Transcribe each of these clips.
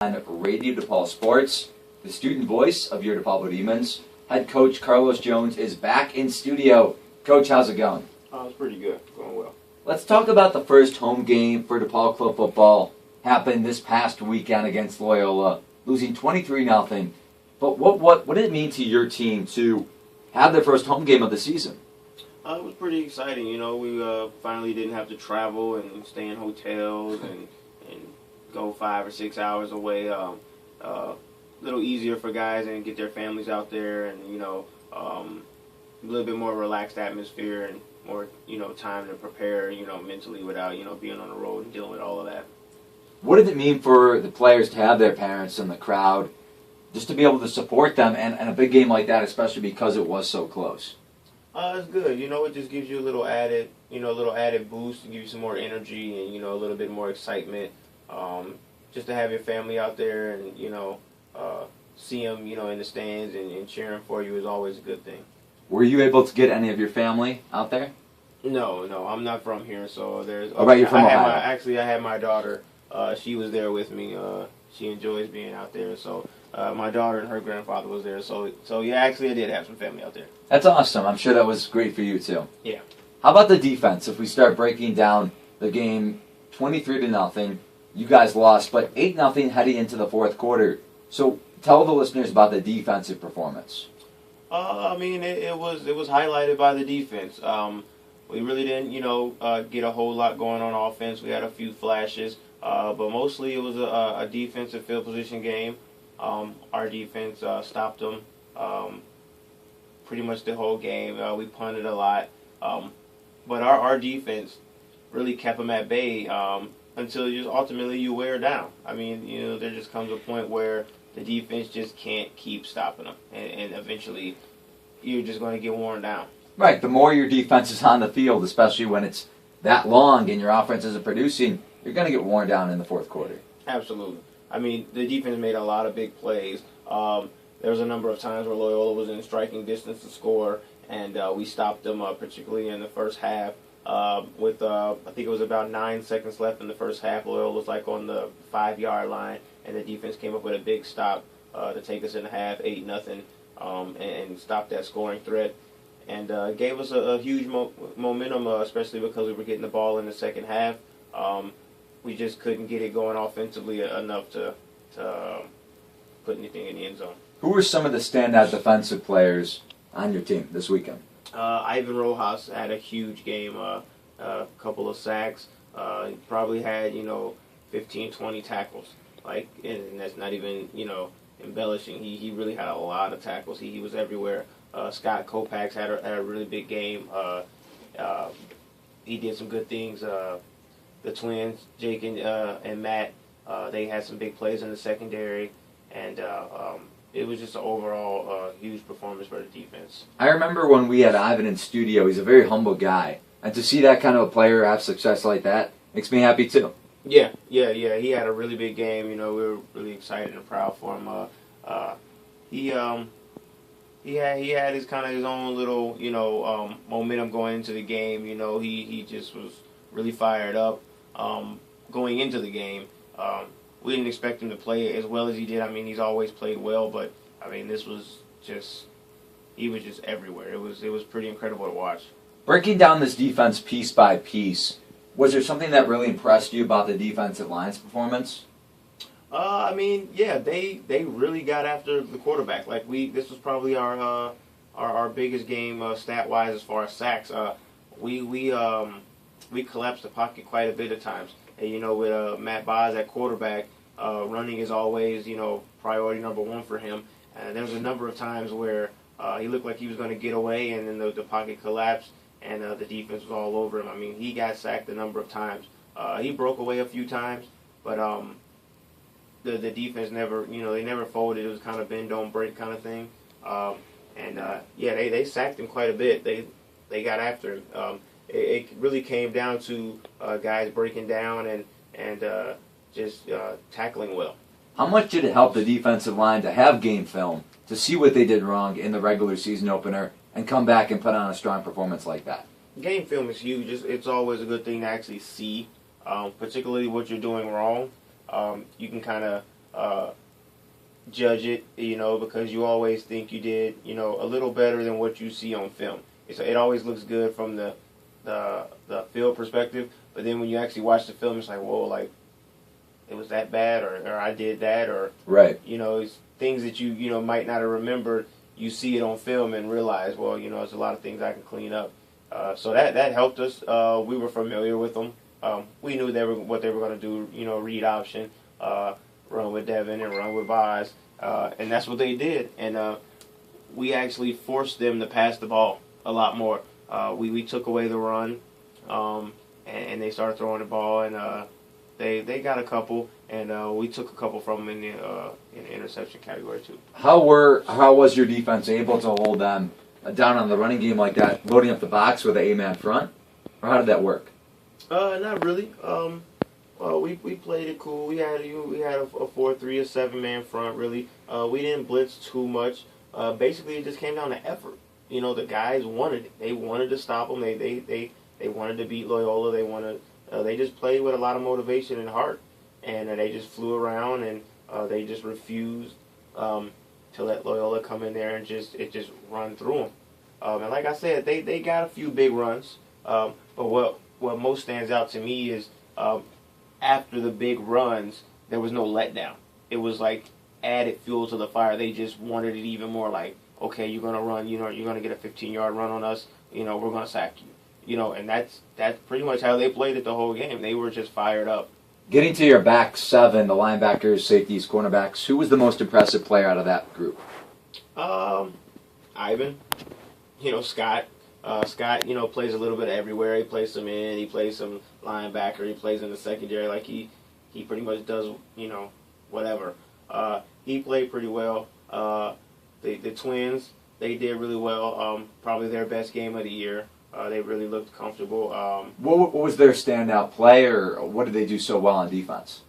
On Radio DePaul Sports, the student voice of your DePaul Blue Demons, head coach Carlos Jones is back in studio. Coach, how's it going? It's pretty good. Going well. Let's talk about the first home game for DePaul Club football. Happened this past weekend against Loyola, losing 23-0. But what did it mean to your team to have their first home game of the season? It was pretty exciting. You know, we finally didn't have to travel and stay in hotels and go 5 or 6 hours away. A little easier for guys and get their families out there, and a little bit more relaxed atmosphere and more time to prepare mentally without being on the road and dealing with all of that. What did it mean for the players to have their parents in the crowd, just to be able to support them and a big game like that, especially because it was so close? It's good. It just gives you a little added boost, to give you some more energy and a little bit more excitement. Just to have your family out there and see them in the stands and cheering for you is always a good thing. Were you able to get any of your family out there? No, I'm not from here, so there's. Oh, right, you're from Ohio. I had my daughter. She was there with me. She enjoys being out there, so my daughter and her grandfather was there. So yeah, actually I did have some family out there. That's awesome. I'm sure that was great for you too. Yeah. How about the defense? If we start breaking down the game, 23-0, you guys lost, but 8-0 heading into the fourth quarter. So tell the listeners about the defensive performance. It was highlighted by the defense. We really didn't, get a whole lot going on offense. We had a few flashes, but mostly it was a defensive field position game. Our defense stopped them pretty much the whole game. We punted a lot, but our defense really kept them at bay until ultimately you wear down. There just comes a point where the defense just can't keep stopping them, and eventually you're just going to get worn down. Right. The more your defense is on the field, especially when it's that long and your offense isn't producing, you're going to get worn down in the fourth quarter. Absolutely. The defense made a lot of big plays. There was a number of times where Loyola was in striking distance to score, and we stopped them, particularly in the first half. With I think it was about 9 seconds left in the first half. Loyola was on the 5-yard line, and the defense came up with a big stop to take us in the half, 8-0, and stop that scoring threat. And gave us a huge momentum, especially because we were getting the ball in the second half. We just couldn't get it going offensively enough to put anything in the end zone. Who were some of the standout defensive players on your team this weekend? Ivan Rojas had a huge game, a couple of sacks. He probably had 15, 20 tackles. And that's not even embellishing. He really had a lot of tackles. He was everywhere. Scott Kopax had a really big game. He did some good things. The twins, Jake and Matt, they had some big plays in the secondary, and it was just an overall huge performance for the defense. I remember when we had Ivan in studio. He's a very humble guy, and to see that kind of a player have success like that makes me happy too. Yeah. He had a really big game. We were really excited and proud for him. He had his kind of his own little momentum going into the game. He just was really fired up going into the game. We didn't expect him to play as well as he did. He's always played well, but this was he was just everywhere. It was pretty incredible to watch. Breaking down this defense piece by piece, was there something that really impressed you about the defensive line's performance? Yeah, they really got after the quarterback. This was probably our biggest game stat wise as far as sacks. We collapsed the pocket quite a bit of times. And with Matt Boz at quarterback, running is always priority number one for him. And there was a number of times where he looked like he was going to get away, and then the pocket collapsed, and the defense was all over him. He got sacked a number of times. He broke away a few times, but the defense never, they never folded. It was kind of bend don't break kind of thing. They sacked him quite a bit. They got after him. It really came down to guys breaking down and just tackling well. How much did it help the defensive line to have game film, to see what they did wrong in the regular season opener, and come back and put on a strong performance like that? Game film is huge. It's always a good thing to actually see, particularly what you're doing wrong. You can kind of judge it, because you always think you did, a little better than what you see on film. It always looks good from the field perspective, but then when you actually watch the film, it's like, whoa, like, it was that bad, or I did that, or Right. It's things that you might not have remembered. You see it on film and realize, well, there's a lot of things I can clean up. So that helped us. We were familiar with them. We knew what they were going to do. Read option, run with Devin and run with Vaz, and that's what they did. And we actually forced them to pass the ball a lot more. We took away the run, and they started throwing the ball, and they got a couple, and we took a couple from them in the interception category too. How was your defense able to hold them down on the running game like that, loading up the box with an 8-man front, or how did that work? Not really. Well, we played it cool. We had a 4-3, a 7-man front. Really, we didn't blitz too much. Basically, it just came down to effort. The guys wanted it. They wanted to stop them. They wanted to beat Loyola. They just played with a lot of motivation and heart, and they just flew around, and they just refused to let Loyola come in there and just run through them. And like I said, they got a few big runs. But what most stands out to me is after the big runs, there was no letdown. It was like added fuel to the fire. They just wanted it even more. Like, okay, you're gonna run. You're gonna get a 15-yard run on us. We're gonna sack you. And that's pretty much how they played it the whole game. They were just fired up. Getting to your back seven, the linebackers, safeties, cornerbacks, who was the most impressive player out of that group? Ivan. Scott. Scott, plays a little bit everywhere. He plays some in, he plays some linebacker, he plays in the secondary. Like he pretty much does, whatever. He played pretty well. The twins, they did really well. Probably their best game of the year. They really looked comfortable. What was their standout play, or what did they do so well on defense?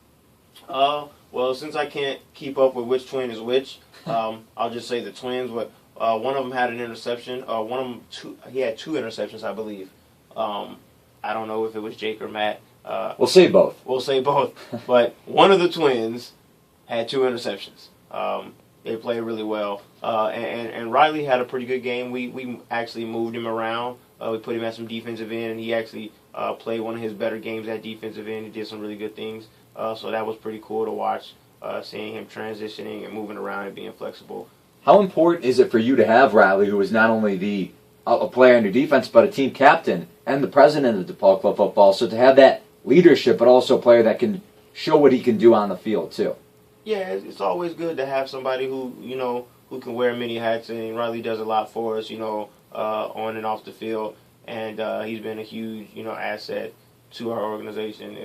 Well, since I can't keep up with which twin is which, I'll just say the twins. One of them had an interception. One of them, he had 2 interceptions, I believe. I don't know if it was Jake or Matt. We'll say both. We'll say both. But one of the twins had 2 interceptions. They played really well. And Riley had a pretty good game. We actually moved him around. We put him at some defensive end, and he actually played one of his better games at defensive end. He did some really good things. So that was pretty cool to watch, seeing him transitioning and moving around and being flexible. How important is it for you to have Riley, who is not only a player on your defense, but a team captain and the president of DePaul Club Football, so to have that leadership, but also a player that can show what he can do on the field, too? Yeah, it's always good to have somebody who can wear many hats, and Riley does a lot for us, on and off the field, and he's been a huge, asset to our organization,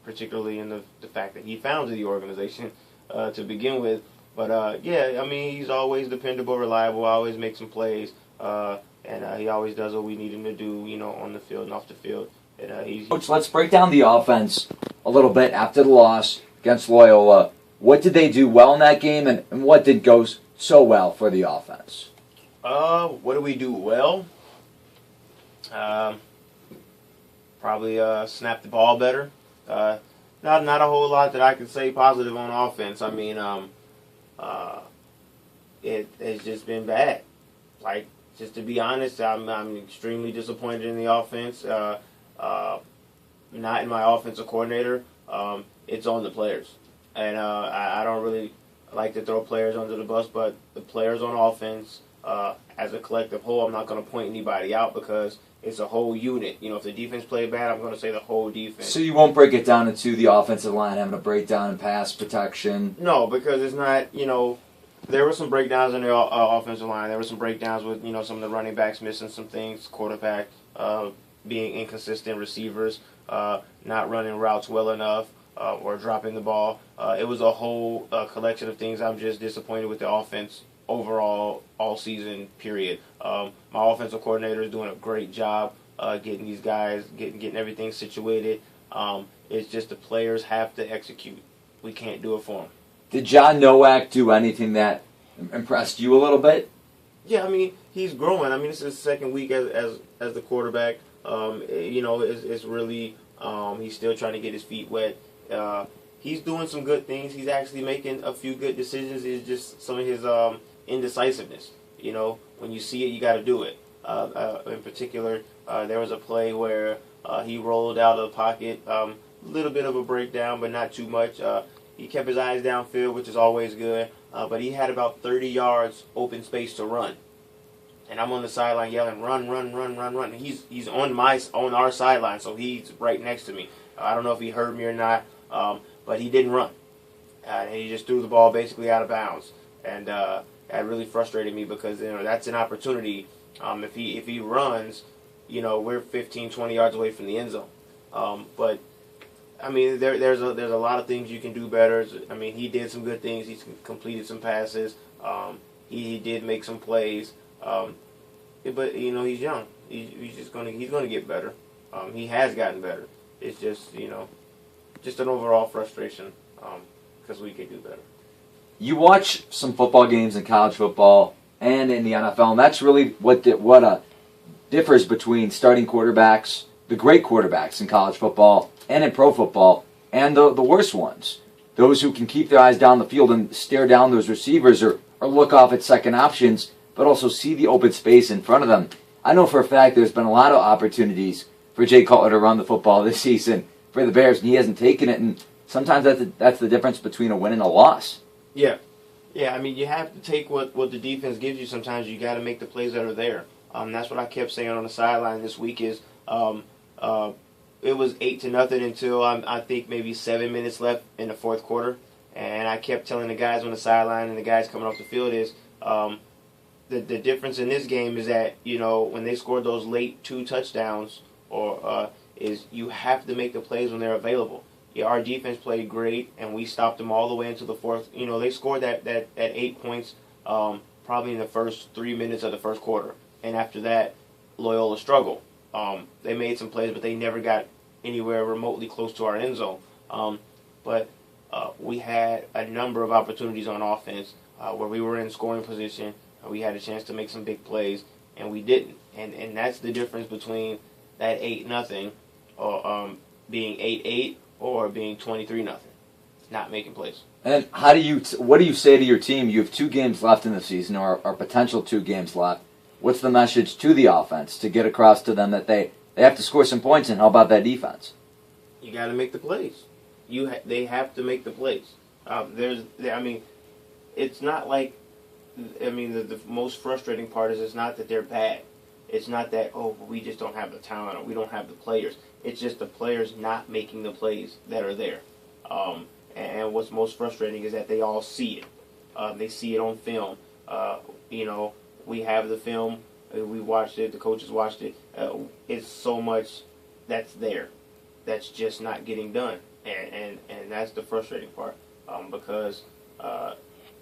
particularly in the fact that he founded the organization to begin with. But, he's always dependable, reliable, always makes some plays, and he always does what we need him to do, on the field and off the field. And, Coach, let's break down the offense a little bit after the loss against Loyola. What did they do well in that game, and what did go so well for the offense? What do we do well? Probably snap the ball better. Not a whole lot that I can say positive on offense. I mean, it's just been bad. Like, just to be honest, I'm extremely disappointed in the offense. Not in my offensive coordinator. It's on the players. And I don't really like to throw players under the bus, but the players on offense, as a collective whole, I'm not going to point anybody out because it's a whole unit. If the defense played bad, I'm going to say the whole defense. So you won't break it down into the offensive line having a breakdown in pass protection? No, because it's not, there were some breakdowns in the offensive line. There were some breakdowns with, some of the running backs missing some things, quarterback being inconsistent, receivers not running routes well enough or dropping the ball. It was a whole collection of things. I'm just disappointed with the offense overall all season, period. My offensive coordinator is doing a great job getting these guys, getting everything situated. It's just the players have to execute. We can't do it for them. Did John Nowak do anything that impressed you a little bit? Yeah, he's growing. This is his second week as the quarterback. It's really he's still trying to get his feet wet. he's doing some good things. He's actually making a few good decisions. It's just some of his indecisiveness. You know, when you see it, you got to do it. In particular, there was a play where he rolled out of the pocket, a little bit of a breakdown, but not too much. He kept his eyes downfield, which is always good. But he had about 30 yards open space to run. And I'm on the sideline yelling, run, run, run, run, run. And he's on our sideline, so he's right next to me. I don't know if he heard me or not, but he didn't run. And he just threw the ball basically out of bounds. And that really frustrated me because, you know, that's an opportunity. If he runs, you know, we're 15, 20 yards away from the end zone. But I mean, there's a lot of things you can do better. I mean, he did some good things. He's completed some passes. He did make some plays. But you know, he's young. He's gonna get better. He has gotten better. It's just, you know, just an overall frustration because we could do better. You watch some football games in college football and in the NFL, and that's really what differs between starting quarterbacks, the great quarterbacks in college football and in pro football, and the worst ones. Those who can keep their eyes down the field and stare down those receivers or look off at second options, but also see the open space in front of them. I know for a fact there's been a lot of opportunities for Jay Cutler to run the football this season for the Bears, and he hasn't taken it, and sometimes that's the difference between a win and a loss. Yeah. Yeah, I mean, you have to take what the defense gives you sometimes. You got to make the plays that are there. That's what I kept saying on the sideline this week is it was 8-0 until I think maybe 7 minutes left in the fourth quarter. And I kept telling the guys on the sideline and the guys coming off the field is the difference in this game is that, you know, when they scored those late 2 touchdowns is you have to make the plays when they're available. Yeah, our defense played great, and we stopped them all the way into the fourth. You know, they scored that 8 points probably in the first 3 minutes of the first quarter. And after that, Loyola struggled. They made some plays, but they never got anywhere remotely close to our end zone. But we had a number of opportunities on offense where we were in scoring position. We had a chance to make some big plays, and we didn't. And that's the difference between that 8-0 or being 8-8 or being 23-0, not making plays. And what do you say to your team? You have 2 games left in the season, or potential 2 games left. What's the message to the offense to get across to them that they have to score some points, and how about that defense? You got to make the plays. They have to make the plays. It's not like, the most frustrating part is it's not that they're bad. It's not that, we just don't have the talent or we don't have the players. It's just the players not making the plays that are there. And what's most frustrating is that they all see it. They see it on film. We have the film. We watched it. The coaches watched it. It's so much that's there that's just not getting done. And that's the frustrating part because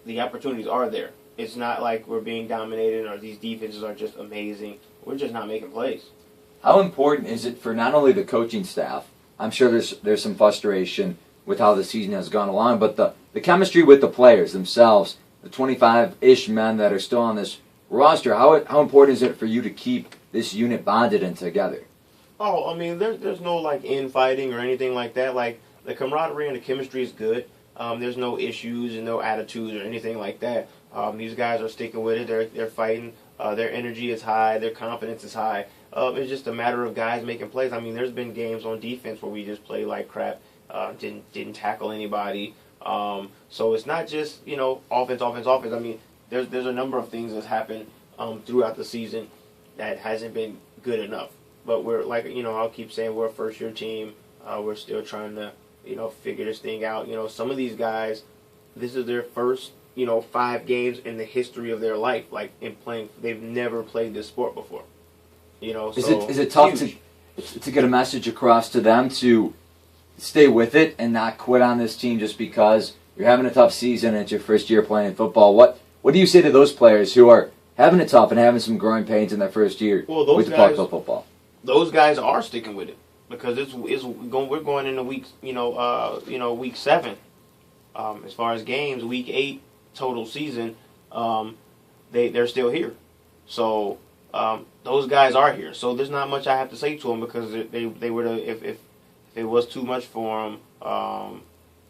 the opportunities are there. It's not like we're being dominated or these defenses are just amazing. We're just not making plays. How important is it for not only the coaching staff? I'm sure there's some frustration with how the season has gone along, but the chemistry with the players themselves, the 25-ish men that are still on this roster, how important is it for you to keep this unit bonded and together? There's no like infighting or anything like that. Like the camaraderie and the chemistry is good. There's no issues and no attitudes or anything like that. These guys are sticking with it. They're fighting. Their energy is high. Their confidence is high. It's just a matter of guys making plays. There's been games on defense where we just play like crap. Didn't tackle anybody. So it's not just offense. There's a number of things that's happened throughout the season that hasn't been good enough. But we're I'll keep saying we're a first-year team. We're still trying to figure this thing out. Some of these guys, this is their first 5 games in the history of their life. Like in playing, they've never played this sport before. Is it tough to get a message across to them to stay with it and not quit on this team just because you're having a tough season and it's your first year playing football? What do you say to those players who are having it tough and having some growing pains in their first year with DePaul Club football? Those guys are sticking with it because we're going into week 7. As far as games, week 8 total season, they're still here. So those guys are here. So there's not much I have to say to them because they were if it was too much for them,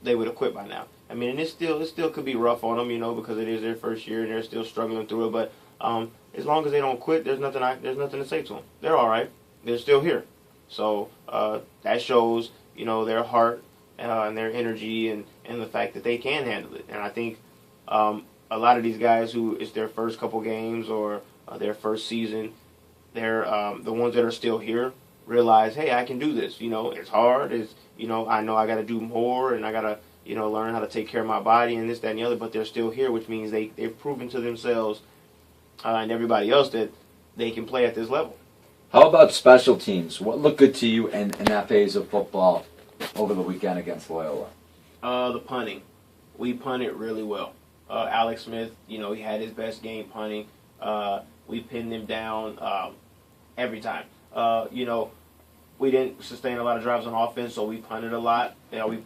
they would have quit by now. I mean, and it still could be rough on them, because it is their first year and they're still struggling through it. But as long as they don't quit, there's nothing to say to them. They're all right. They're still here. So that shows, their heart and their energy and the fact that they can handle it. And I think a lot of these guys who it's their first couple games or their first season, they're the ones that are still here realize, hey, I can do this. It's hard. I know I got to do more and I got to, learn how to take care of my body and this, that, and the other. But they're still here, which means they've proven to themselves and everybody else that they can play at this level. How about special teams? What looked good to you in that phase of football over the weekend against Loyola? The punting. We punted really well. Alex Smith, he had his best game punting. We pinned him down every time. We didn't sustain a lot of drives on offense, so we punted a lot. We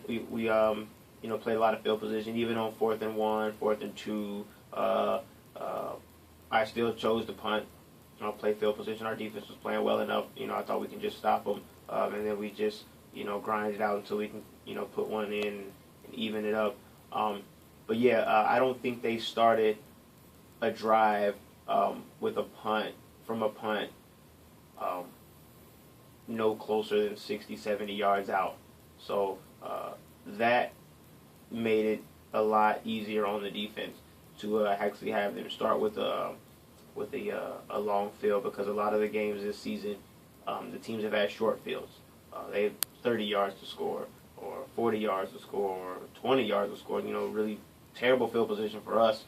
played a lot of field position, even on 4th and 1, 4th and 2. I still chose to punt. Play field position. Our defense was playing well enough. I thought we can just stop them, and then we just, grind it out until we can, put one in and even it up. But yeah, I don't think they started a drive with a punt, no closer than 60, 70 yards out. So that made it a lot easier on the defense to actually have them start with a long field, because a lot of the games this season, the teams have had short fields. They have 30 yards to score, or 40 yards to score, or 20 yards to score. Really terrible field position for us.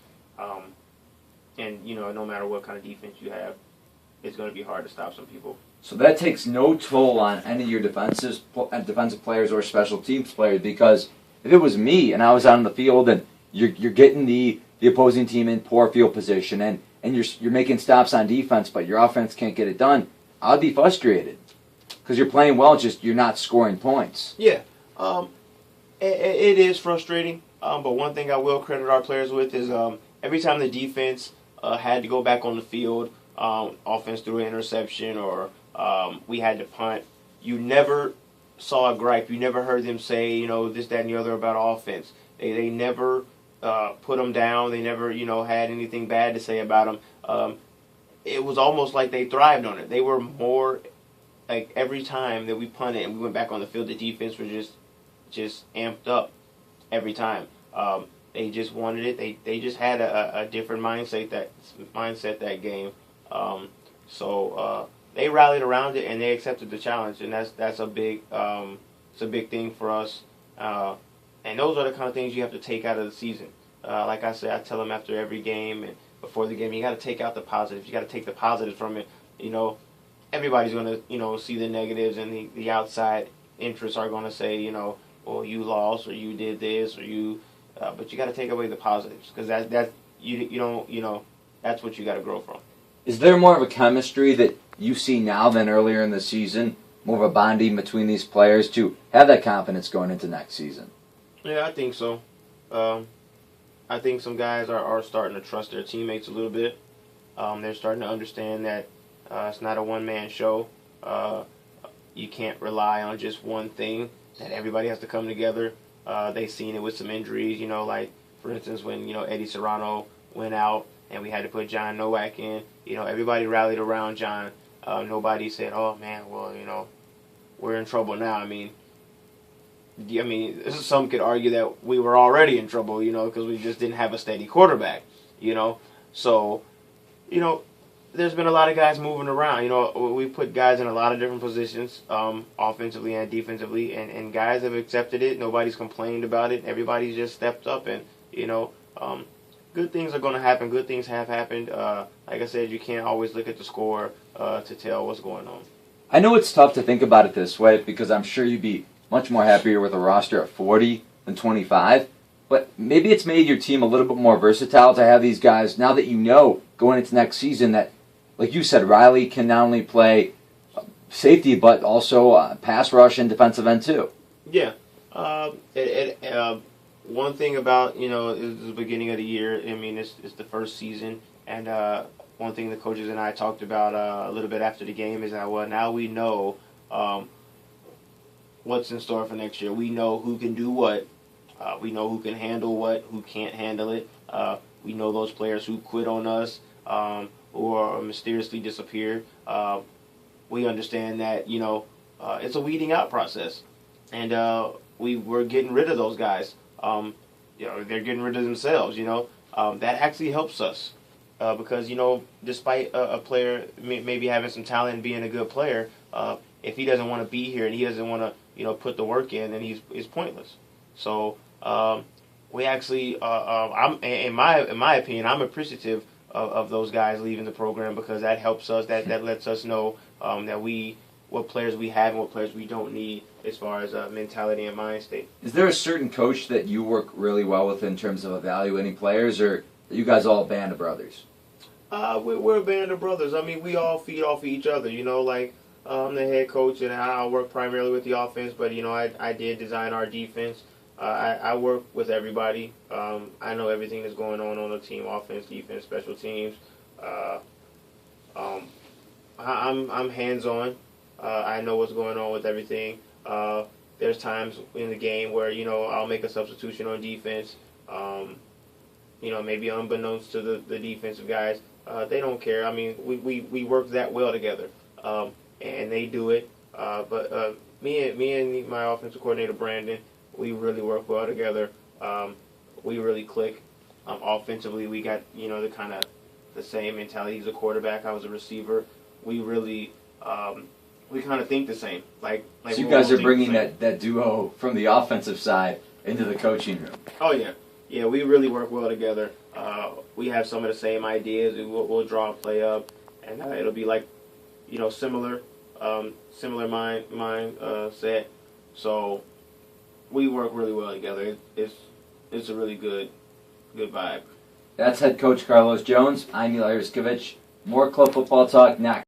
And no matter what kind of defense you have, it's going to be hard to stop some people. So that takes no toll on any of your defensive players or special teams players, because if it was me and I was out on the field and you're getting the opposing team in poor field position and you're making stops on defense, but your offense can't get it done, I'd be frustrated because you're playing well, just you're not scoring points. Yeah, it is frustrating. But one thing I will credit our players with is every time the defense had to go back on the field, offense threw an interception or we had to punt, you never saw a gripe. You never heard them say, this, that, and the other about offense. They never put them down. They never, had anything bad to say about them. It was almost like they thrived on it. They were more, like every time that we punted and we went back on the field, the defense was just amped up every time. They just wanted it. They just had a different mindset that game. So they rallied around it and they accepted the challenge, and that's a big it's a big thing for us. And those are the kind of things you have to take out of the season. Like I said, I tell them after every game and before the game, you got to take out the positives. You got to take the positives from it. Everybody's going to see the negatives, and the outside interests are going to say, well, you lost or you did this or you. But you got to take away the positives, because that's what you got to grow from. Is there more of a chemistry that you see now than earlier in the season? More of a bonding between these players to have that confidence going into next season? Yeah, I think so. I think some guys are starting to trust their teammates a little bit. They're starting to understand that it's not a one-man show. You can't rely on just one thing, that everybody has to come together. They've seen it with some injuries, like, for instance, when, Eddie Serrano went out and we had to put John Nowak in. Everybody rallied around John. Nobody said, oh, man, well, we're in trouble now. I mean, some could argue that we were already in trouble, because we just didn't have a steady quarterback, So, there's been a lot of guys moving around. We put guys in a lot of different positions, offensively and defensively, and guys have accepted it. Nobody's complained about it. Everybody's just stepped up, and, good things are going to happen. Good things have happened. Like I said, you can't always look at the score to tell what's going on. I know it's tough to think about it this way, because I'm sure you'd be much more happier with a roster at 40 than 25. But maybe it's made your team a little bit more versatile to have these guys, now that going into next season, that, like you said, Riley can not only play safety, but also pass rush and defensive end too. Yeah. One thing about, is the beginning of the year, it's the first season, and one thing the coaches and I talked about a little bit after the game is that, well, now we know what's in store for next year. We know who can do what We know who can handle what, who can't handle it. We know those players who quit on us, or mysteriously disappeared. We understand that it's a weeding out process, and we're getting rid of those guys. They're getting rid of themselves. That actually helps us because despite a player maybe having some talent and being a good player, if he doesn't want to be here and he doesn't want to put the work in, then he's pointless. So we actually, in my opinion, I'm appreciative of those guys leaving the program because that helps us. That lets us know what players we have and what players we don't need as far as mentality and mind state. Is there a certain coach that you work really well with in terms of evaluating players, or are you guys all a band of brothers? We're a band of brothers. I mean, we all feed off of each other. Like I'm the head coach and I work primarily with the offense, but I did design our defense. I work with everybody. I know everything that's going on the team: offense, defense, special teams. I'm hands-on. I know what's going on with everything. There's times in the game where I'll make a substitution on defense. Maybe unbeknownst to the defensive guys, they don't care. I mean, we work that well together, and they do it. But me and my offensive coordinator Brandon, we really work well together. We really click. Offensively, we got the same mentality. He's a quarterback. I was a receiver. We really we kind of think the same. Like so you guys are bringing that duo from the offensive side into the coaching room. Oh yeah, we really work well together. We have some of the same ideas. We'll draw a play up, and it'll be like similar mind set. So we work really well together. It's a really good vibe. That's head coach Carlos Jones. I'm Eli Riskovich. More club football talk next.